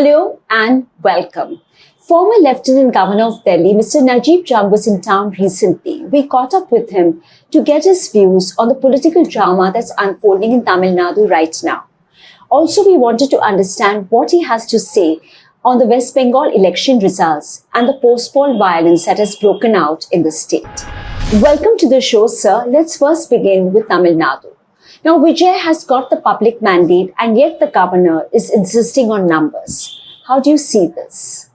Hello and welcome. Former Lieutenant Governor of Delhi, Mr. Najeeb Jung was in town recently. We caught up with him to get his views on the political drama that's unfolding in Tamil Nadu right now. Also, we wanted to understand what he has to say on the West Bengal election results and the post-poll violence that has broken out in the state. Welcome to the show, sir. Let's first begin with Tamil Nadu. Now, Vijay has got the public mandate and yet the governor is insisting on numbers. How do you see this?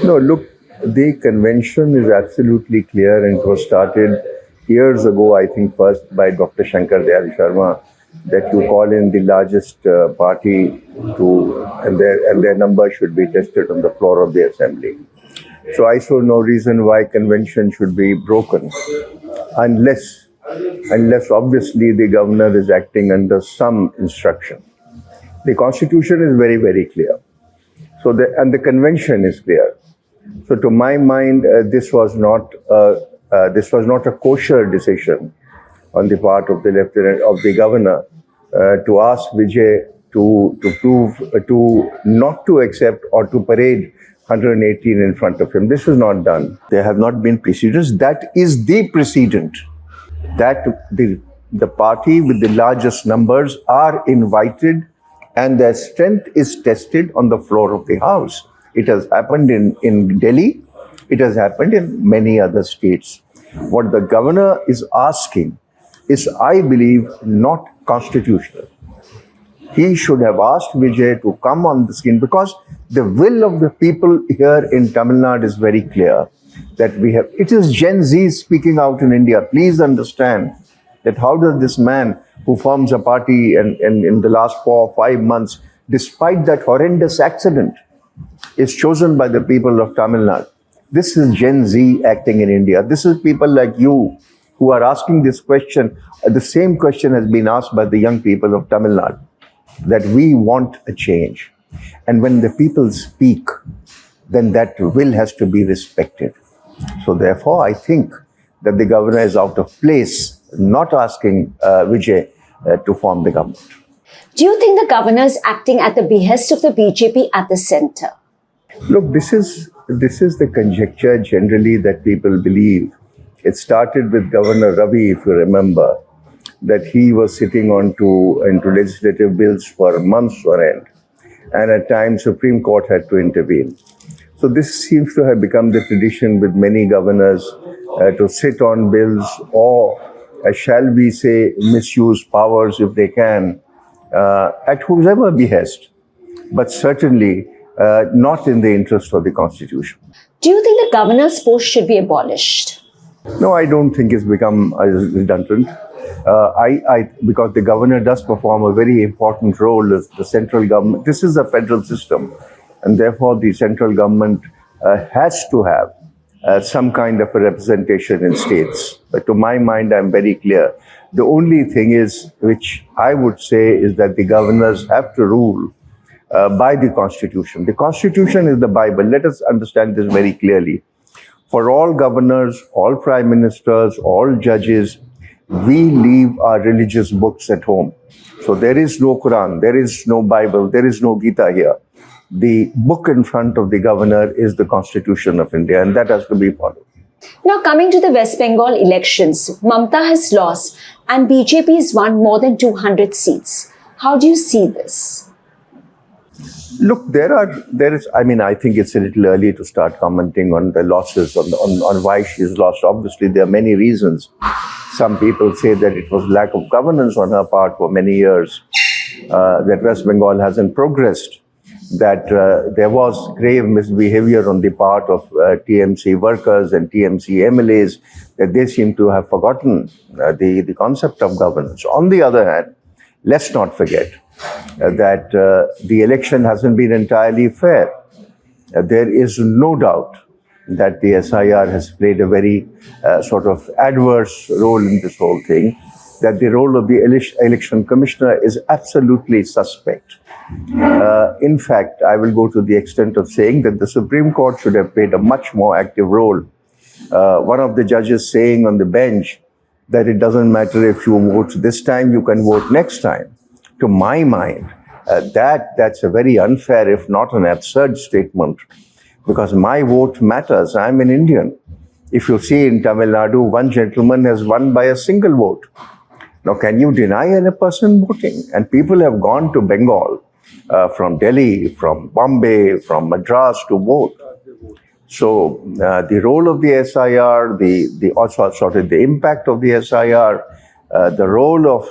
No, look, the convention is absolutely clear and it was started years ago, I think first by Dr. Shankar Dayal Sharma, that you call in the largest party and their number should be tested on the floor of the assembly. So I saw no reason why convention should be broken unless obviously the governor is acting under some instruction. The constitution is very, very clear. And the convention is clear. So to my mind, this was not a kosher decision on the part of the governor to ask Vijay to not to accept or to parade 118 in front of him. This was not done. There have not been precedents. That is the precedent, that the party with the largest numbers are invited and their strength is tested on the floor of the House. It has happened in Delhi. It has happened in many other states. What the governor is asking is, I believe, not constitutional. He should have asked Vijay to come on the scene because the will of the people here in Tamil Nadu is very clear. It is Gen Z speaking out in India. Please understand that how does this man who forms a party and in the last 4 or 5 months, despite that horrendous accident, is chosen by the people of Tamil Nadu. This is Gen Z acting in India. This is people like you who are asking this question. The same question has been asked by the young people of Tamil Nadu, that we want a change. And when the people speak, then that will has to be respected. So therefore, I think that the governor is out of place, not asking Vijay to form the government. Do you think the governor is acting at the behest of the BJP at the centre? Look, this is the conjecture generally that people believe. It started with Governor Ravi, if you remember, that he was sitting into legislative bills for months on end. And at times, Supreme Court had to intervene. So this seems to have become the tradition with many governors to sit on bills or, shall we say, misuse powers if they can, at whoever behest, but certainly not in the interest of the Constitution. Do you think the governor's post should be abolished? No, I don't think it's become redundant. Because the governor does perform a very important role as the central government. This is a federal system, and therefore the central government has to have some kind of a representation in states. But to my mind, I'm very clear. The only thing is, which I would say, is that the governors have to rule by the Constitution. The Constitution is the Bible. Let us understand this very clearly. For all governors, all prime ministers, all judges, we leave our religious books at home. So there is no Quran, there is no Bible, there is no Gita here. The book in front of the governor is the Constitution of India, and that has to be followed. Now, coming to the West Bengal elections, Mamata has lost and BJP has won more than 200 seats. How do you see this? Look, I think it's a little early to start commenting on the losses, on why she's lost. Obviously, there are many reasons. Some people say that it was lack of governance on her part for many years, that West Bengal hasn't progressed, that there was grave misbehavior on the part of TMC workers and TMC MLAs, that they seem to have forgotten the concept of governance. On the other hand, let's not forget that the election hasn't been entirely fair. There is no doubt that the SIR has played a very sort of adverse role in this whole thing, that the role of the election commissioner is absolutely suspect. In fact, I will go to the extent of saying that the Supreme Court should have played a much more active role. One of the judges saying on the bench that it doesn't matter if you vote this time, you can vote next time. To my mind, That's a very unfair, if not an absurd statement, because my vote matters. I'm an Indian. If you see in Tamil Nadu, one gentleman has won by a single vote. Now, can you deny a person voting? And people have gone to Bengal from Delhi, from Bombay, from Madras to vote. So the role of the SIR, the impact of the SIR, the role of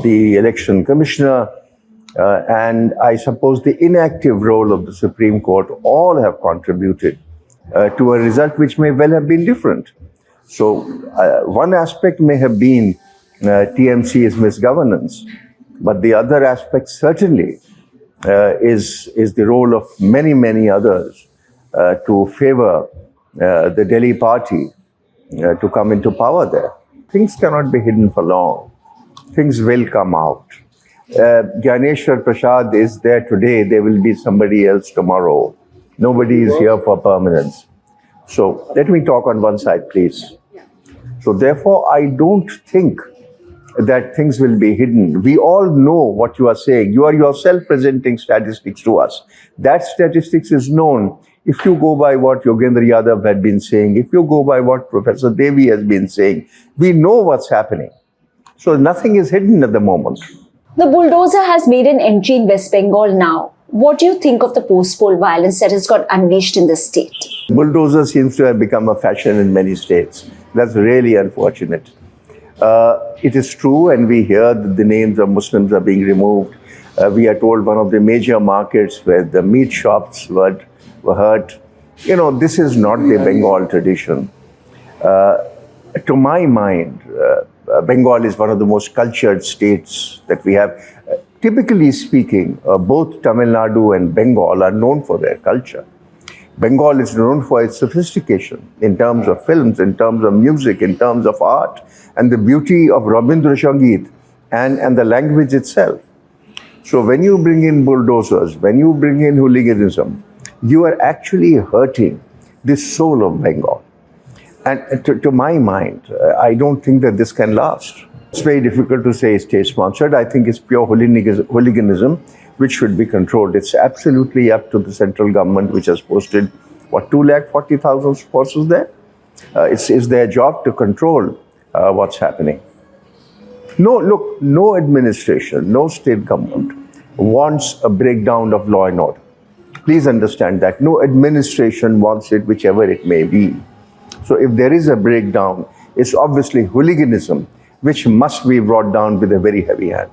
the election commissioner, and I suppose the inactive role of the Supreme Court all have contributed to a result which may well have been different. So one aspect may have been TMC's misgovernance, but the other aspect certainly is the role of many, many others to favor the Delhi party to come into power there. Things cannot be hidden for long. Things will come out. Gyaneshwar Prasad is there today. There will be somebody else tomorrow. Nobody is here for permanence. So let me talk on one side, please. So therefore, I don't think that things will be hidden. We all know what you are saying. You are yourself presenting statistics to us. That statistics is known. If you go by what Yogendra Yadav had been saying, if you go by what Professor Devi has been saying, we know what's happening. So nothing is hidden at the moment. The bulldozer has made an entry in West Bengal now. What do you think of the post-poll violence that has got unleashed in the state? Bulldozer seems to have become a fashion in many states. That's really unfortunate. It is true, and we hear that the names of Muslims are being removed. We are told one of the major markets where the meat shops were hurt. You know, this is not the Bengal tradition. To my mind, Bengal is one of the most cultured states that we have. Typically speaking, both Tamil Nadu and Bengal are known for their culture. Bengal is known for its sophistication in terms of films, in terms of music, in terms of art, and the beauty of Rabindra Sangeet and the language itself. So when you bring in bulldozers, when you bring in hooliganism, you are actually hurting the soul of Bengal. And to my mind, I don't think that this can last. It's very difficult to say state-sponsored. I think it's pure hooliganism, which should be controlled. It's absolutely up to the central government, which has posted, 240,000 forces there? It's their job to control what's happening. No administration, no state government wants a breakdown of law and order. Please understand that. No administration wants it, whichever it may be. So if there is a breakdown, it's obviously hooliganism, which must be brought down with a very heavy hand.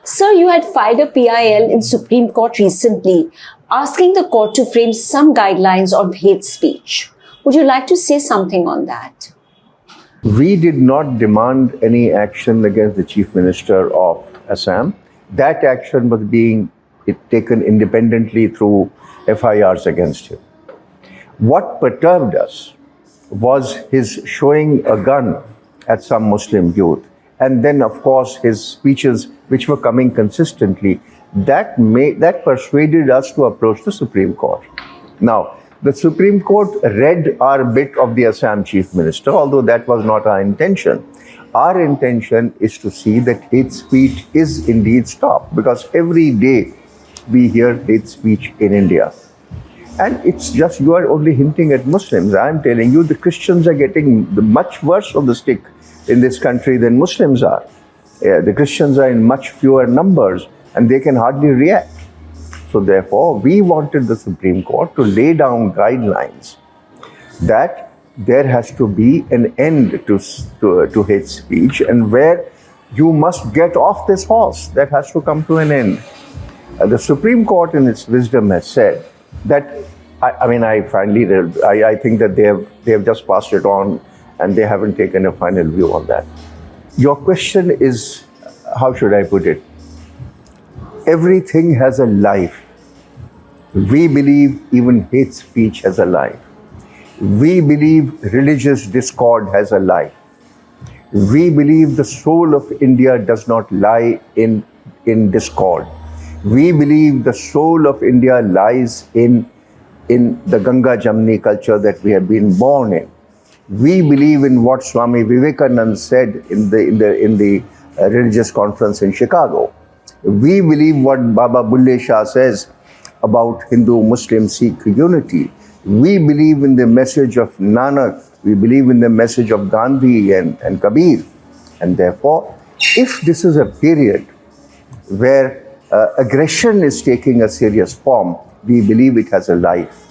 Sir, you had filed a PIL in Supreme Court recently, asking the court to frame some guidelines on hate speech. Would you like to say something on that? We did not demand any action against the Chief Minister of Assam. That action was being taken independently through FIRs against him. What perturbed us was his showing a gun at some Muslim youth. And then, of course, his speeches, which were coming consistently, that persuaded us to approach the Supreme Court. Now, the Supreme Court read our bit of the Assam Chief Minister, although that was not our intention. Our intention is to see that hate speech is indeed stopped, because every day we hear hate speech in India. And it's just, you are only hinting at Muslims. I'm telling you, the Christians are getting much worse of the stick in this country than Muslims are. The Christians are in much fewer numbers and they can hardly react. So therefore, we wanted the Supreme Court to lay down guidelines that there has to be an end to hate speech, and where you must get off this horse. That has to come to an end. The Supreme Court in its wisdom has said that, I think that they have just passed it on and they haven't taken a final view on that. Your question is, how should I put it? Everything has a life. We believe even hate speech has a life. We believe religious discord has a life. We believe the soul of India does not lie in discord. We believe the soul of India lies in the Ganga Jamni culture that we have been born in. We believe in what Swami Vivekananda said in the religious conference in Chicago. We believe what Baba Bulle Shah says about Hindu-Muslim Sikh unity. We believe in the message of Nanak. We believe in the message of Gandhi and Kabir. And therefore, if this is a period where aggression is taking a serious form, we believe it has a life.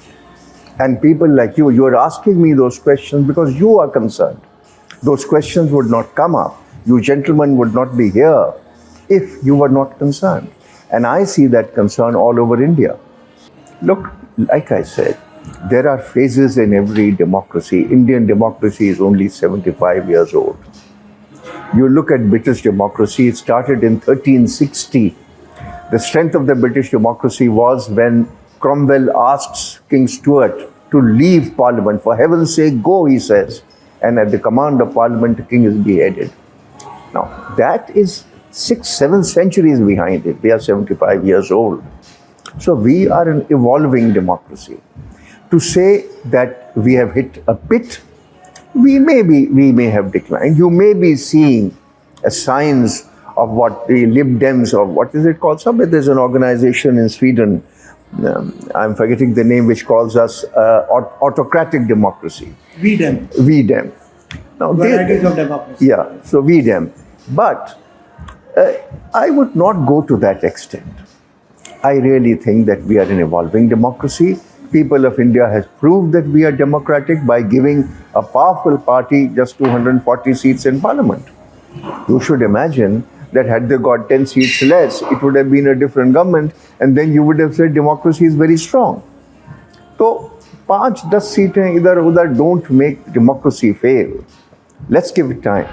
And people like you are asking me those questions because you are concerned. Those questions would not come up. You gentlemen would not be here if you were not concerned. And I see that concern all over India. Look, like I said, there are phases in every democracy. Indian democracy is only 75 years old. You look at British democracy, it started in 1360. The strength of the British democracy was when Cromwell asks King Stuart to leave Parliament. For heaven's sake, go, he says. And at the command of Parliament, the king is beheaded. Now, that is 6-7 centuries behind it. We are 75 years old. So we are an evolving democracy. To say that we have hit a pit, we may have declined. You may be seeing signs of what the Lib Dems, or what is it called? There's an organization in Sweden, I'm forgetting the name, which calls us autocratic democracy. VDem. Now, Varieties of democracy. Yeah, so VDem. But I would not go to that extent. I really think that we are an evolving democracy. People of India has proved that we are democratic by giving a powerful party just 240 seats in Parliament. You should imagine that had they got 10 seats less, it would have been a different government, and then you would have said democracy is very strong. So, 5-10 seats idhar udhar don't make democracy fail. Let's give it time.